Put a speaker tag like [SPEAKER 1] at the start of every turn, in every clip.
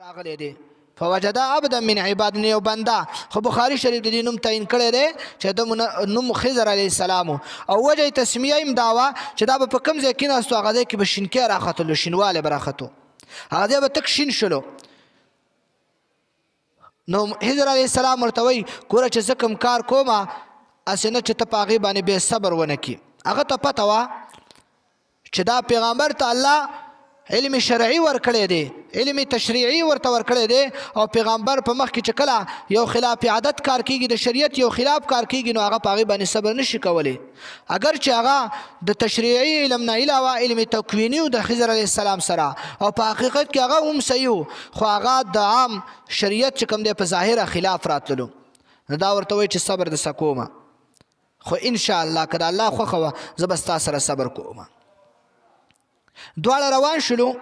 [SPEAKER 1] راغلی دی فوجد عبدا من عبادنا یو بنده خو بخاري شریف د دې نوم تعین کړی دی چې د نوم خضر علیه السلام او وجه تسمیه هم دا وه چې دا به په کوم ځای کېناستو هغه ځای کې به شینکی راختلو شینوالی به راختو هغه ځای به تک شین شلو نو خضر علیه السلام ورته وایي ګوره چې زه کوم کار کومه هسې نه چې ته په هغې باندې بې صبر ونه کړي هغه ته پته وه چې دا پیغمبر ته الله علم شرعي ورکړی دی علم تشریعي ورته ورکړی دی او پیغمبر په مخ کې چې کله یو خلاف عادت کار کیږي د شریعت یو خلاف کار کیږي نو هغه په هغې باندې صبر نشي کولی اگر چې هغه د تشریعي علم نه علاوه علم تکویني و د خضر علیه السلام سره او په حقیقت کې هغه هم صحیح و خو هغه د عام شریعت چې کوم دی په ظاهره خلاف راتللو نو دا ورته وایي چې صبر د څه کومه خو انشاءالله که د الله خوښه وه زه به ستا سره صبر کوم دواړه روان شلو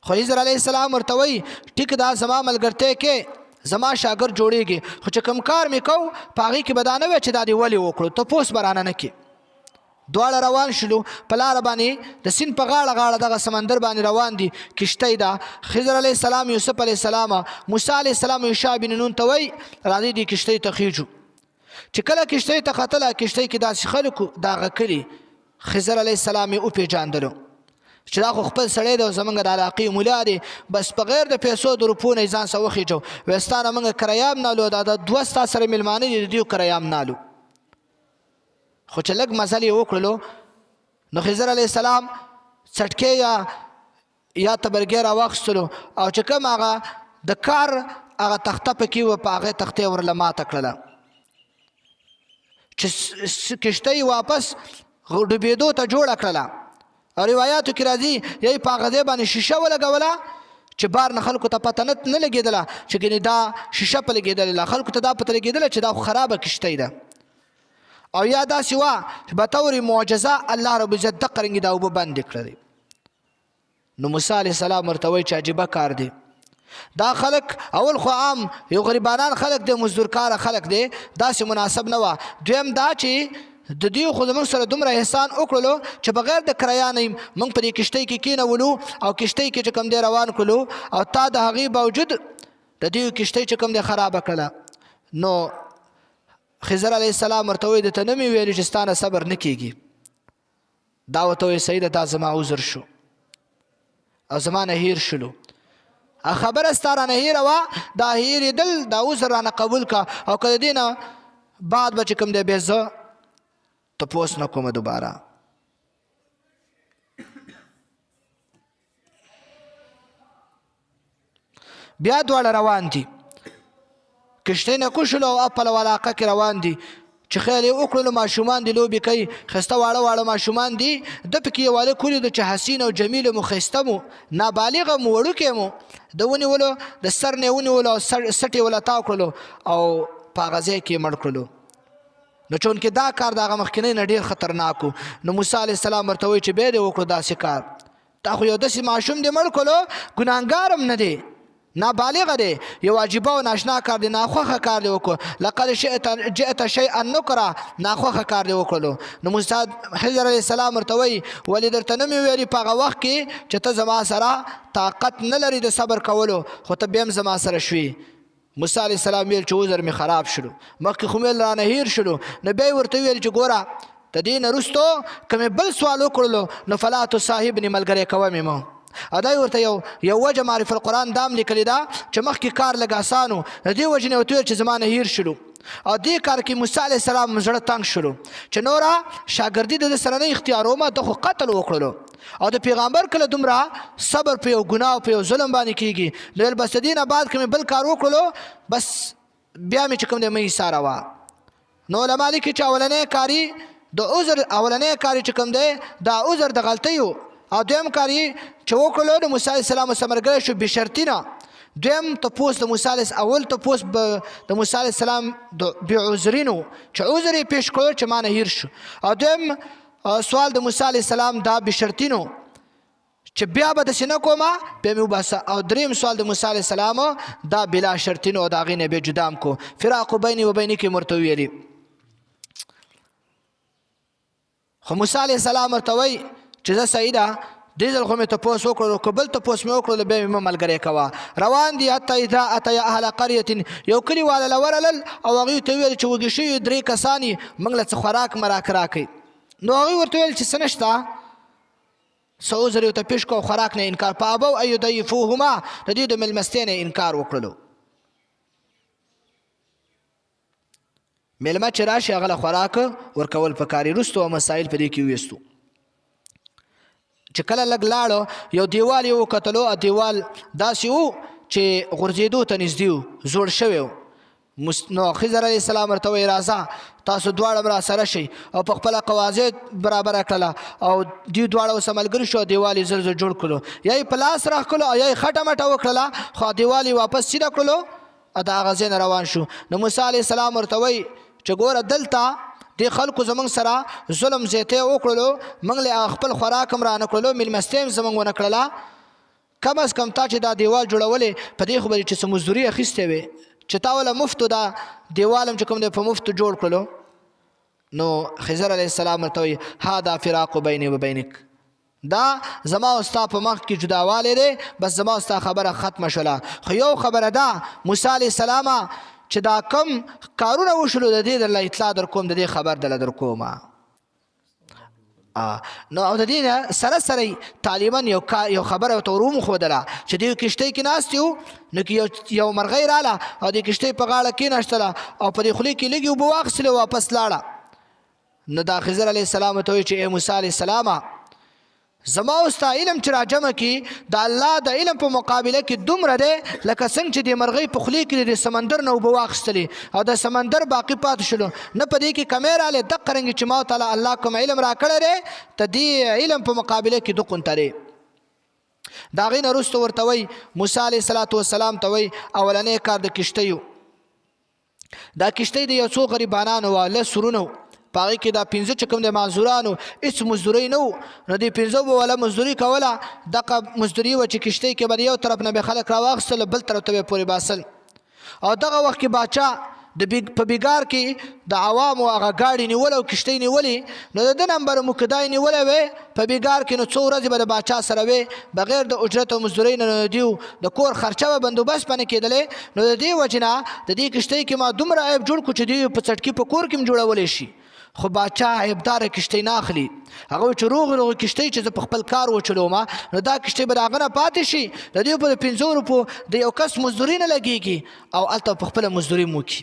[SPEAKER 1] خو خضر علیه السلام ورته وایي ټیک دا زما ملګرتیا کې زما شاګرد جوړیږي خو چې کوم کار مې کوو په هغې کې به دا نه وی چې دا دې ولې وکړو تپوس به رانه نه کړي دواړه روان شلو په لاره باندې د سیند په غاړه دغه سمندر باندې روان دي کشتۍ ده خضر علیه السلام یوسف علیه السلام موسی علیه السلام یوشع بن نون ته وایي راځئ دې کشتۍ ته خیجو چې کله کشتۍ ته ختله کشتۍ کې داسې خلکو دغه کلي خضر علیه السلام یې وپېژاندلو چې دا خو خپل سړی دی او زمونږ د علاقې ملا دی بس بغیر د پیسو د روپو نه یې ځان سره وخېجو وایي ستا نه موږ کرایه هم نالو دا د دوه ستا سره مېلمانه دي د دوی کرایه هم نالو خو چې لږ مزل یې وکړلو نو خضر علیه السلام څټکې یا تبرګې راواخیستلو او چې کوم هغه د کار هغه تخته پکې وه په هغې تختې ورله ماته کړله چې کشتۍ واپس ډوبېدو ته جوړه کړله او روایاتو کې راځي یا یې په هغه ځای باندې شیشه ولګوله چې بار نه خلکو ته پته نه لګېدله چې ګنې دا شیشه په لګېدلې خلکو ته دا پته لګېدله چې دا خو خرابه کشتۍ ده او یا داسې وه چې بطور معجزه الله رب عزت دقه رنګې دا اوبه بندې کړلې نو موسی علیه السلام ورته وایي چې عجیبه کار دی دا خلک اول خو عام یو غریبانان خلک دی مزدورکاره خلک دی داسې مناسب نه وه دویم دا چې د دوی خو زموږ سره دومره احسان وکړلو چې بغیر د کرایه نه موږ په دې کشتۍ کې کېنولو او کشتۍ کې چې کوم دی روان کړلو او تا د هغې باوجود د دوی کشتۍ چې کوم دی خرابه کړله نو خضر علیه السلام ورته وایي درته نه مې ویلي چې ستا نه صبر نه کېږي دا ورته وایي صحیح ده دا زما عذر شو او زما نه هیر شلو خبره ستا رانه هیره وه دا هیرېدل دا عذر رانه قبول که او که د دې نه بعد به چې کوم دی بیا زه تپوس نه کومه دوباره بیا دواړه روان دي کشتۍ نه کوشلو او اپله علاقه کې روان دي چې خیال یې وکړلو ماشومان دي لوبې کوي ښایسته واړه واړه ماشومان دي ده پکې یو والک ولیدو چې حسین او جمیل مو ښایسته مو نابالغه مو وړوکی مو د ونیولو د سر نه یې ونیولو او سټ یې وله تاو کړلو او په هغه ځای کې یې مړ کړلو نو چونکې دا کار د هغه مخکینی نه ډېر خطرناک و نو موسی علیه السلام ورته وایي چې بیا دې وکړو داسې کار دا خو یو داسې ماشوم دې مړ کړلو ګناهګار هم نه دی نابالغه دی یو عجیبه او ناشنا کار دی ناخوښه کار دی وکړو لقد جئت شیئا نکره ناخوښه کار دی وکړلو نو موسی خضر علیه السلام ورته وایي ولې درته نه مې ویلي په هغه وخت کې چې ته زما سره طاقت نه لري د صبر کولو خو ته بیا هم زما سره شوي موسی علیه السلام ویل چې عذر مې خراب شلو مخکې خو مې رانه هیر شلو نو بیا یې ورته ویل چې ګوره د دې نه وروستو که مې بل سوال وکړلو نو فلا تصاحبني ملګری کوه مې مه او دا یې ورته یو وجه معرف القرآن دا هم لیکلې ده چې مخکې کار لږ اسان و د دې وجې نه ورته ویل چې زما نه هیر شلو او دې کار کې موسی علیه السلام زړه تنګ شلو چې نوره شاګردي د ده سره نه اختیارومه ته خو قتل وکړلو او د پیغمبر کله دومره صبر په یو ګناه او په یو ظلم باندې کېږي نو ویل بس د دې نه بعد که مې بل کار وکړلو بس بیا مې چې کوم دی مه ایساره وه نو علما لیکي چې اولنی کاري د عذر اولنی کاري چې کوم دی دا عذر د غلطۍ و او دویم کاري چې وکړلو د موسی علیه السلام سره ملګری شو بشرطي نه دویم تپوس د موسی علیه اول تپوس د موسی علیه السلام بعذرین و چې عذر یې پیش کړو چې ما نه هیر شو او دویم سوال د موسی علیه السلام دا بشرطي نو چې بیا به داسې نه کومه بیا مې وباسه او دریم سوال د موسی علیه السلام دا بلا شرطي نو د هغې نه بیا جدا م کو فراق بیني و بینک یې ورته ویلي خو موسی علیه السلام ورته وایي چې زه صحیح ده دې ځل خو مې تپوس وکړلو که بل تپوس مې وکړلو بیا مې مه ملګری کوه روان دي حتی اذا اتیا اهل قریة یو کلیواله له ورغلل او هغوی ته ویل چې وږي شوي 3 کسان یې موږ له څه خوراک مراک راکئ نو هغوی ورته ویل چې څه نشته څه عذر یې ورته پیش کړو خوراک نه انکار فابو ان یضیفوهما د دوی د مېلمستیا نه انکار وکړلو مېلمه چې راشي هغه له خوراک ورکول پکاري وروستو مسایل په دې کې ویستو چې کله لږ لاړو یو دیوال یې وکتلو دیوال داسې و چې غورځېدو ته نږدې و زوړ شوی و نو خضر علیه السلام ورته وایي راځه تاسو دواړه به راسره شئ او په خپله قواضع برابره کړله او دوی دواړه اوسه ملګري شو دیوال یې زر زر جوړ کړلو یا یې په لاس راښکلو او یا یې خټه مټه وکړله خو دیوال یې واپس سیده کړلو او د هغه ځای نه روان شو نو موسی علیه السلام ورته وایي چې ګوره دلته دې خلکو زموږ سره ظلم زیاتی وکړلو موږ له خپل خوراک هم رانه کړلو مېلمستیا هم زموږ ونه کړله کم از کم تا چې دا دیوال جوړولې په دې خو به چې څه مزدوري اخیستې وې چې تا وله مفتو دا دیوال هم چې کوم دی په مفتو جوړ کړلو نو خضر علیه السلام ورته وایي هذا فراق بیني و بینک دا زما او ستا په مخ کې جداوالی دی بس زما او ستا خبره ختمه شوله خو یو خبره ده موسی علیه السلامه چې دا کم کارونه وشلو د دې درله اطلاع در کوم د دې خبر درله در کومه نو او د دې نه سره سره طالبان یو خبره ورته ور وښودله چې دې کښتۍ کې ناست یو نو کې یو مرغۍ راله او د کښتۍ په غاړه کېناستله او په دې خولې کې لږې اوبه واخیستلې واپس لاړه نو دا خضر علیه السلام ورته وایي چې ای موسی علیه السلامه زما او ستا علم چې راجمع کړي د الله د علم په مقابله کې دومره دی لکه څنګه چې د مرغۍ په خولې کې د سمندر نه اوبه واخیستلې او د سمندر باقي پاتې شلو نه په دې کې کمی رالی دقه رنګې چې ما تعالی الله کوم علم راکړی دی د دې علم په مقابله کې دقونته دی د هغې نه وروسته ورته وایي موسی علیه الصلاة وسلام ته وایي اولنی کار د کښتیو دا کښتۍ د یو څو غریبانانو وه لس سرونه په هغې کې دا 5 چې کوم د معذورانو هېڅ مزدورۍ نه و نو دې 5 به والا مزدوري کوله دغه مزدوري وه چې کښتۍ کې به د یو طرف نه به خلک راواخیستل بل طرف ته به پورې باسل او دغه وخت کې باچا په بیګار کې د عوامو هغه گاډي نیولې او کښتۍ نیولې نو د ده نمبر مقدای نیولې وې په بیګار کې نو څو ورځې به د باچا سره وې بغیر د اجرت او مزدورۍ نه نو دیو د کور خرچه به بندوبست باندې کېدلې نو د دې وجې نه د دې کښتۍ کې ما دومره عیب جوړ کړو چې دوی په څټکي په کور کې هم جوړولی شي خو باچا عیبداره کښتۍ نه اخلي هغه وایي چې روغې روغې کښتۍ چې زه په خپل کار وچلومه نو دا کښتۍ به د هغه نه پاتې شي د دوی په 5 روپو د یو کس مزدوري نه لګېږي او هلته په خپله مزدوري م وکړي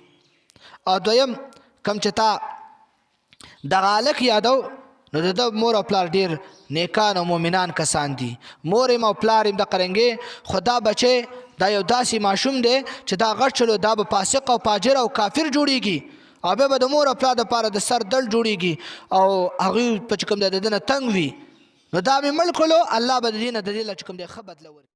[SPEAKER 1] او دویم کم چې تا دغه هلک یادو نو د ده مور او پلار ډېر نیکان او مؤمنان کسان دي مور یم او پلار یم دقه رنګې خو دا بچی دا یو داسې ماشوم دی چې دا غټ شلو دا به فاسق او فاجر او کافر جوړیږي او بیا به د مور او پلار دپاره د سر دل جوړیږي او هغوی په چې کوم دی د ده نه تنګ وي نو دا مې مړ کړلو الله به د دې نه د دې له چې کوم دی ښه بدله ورکړي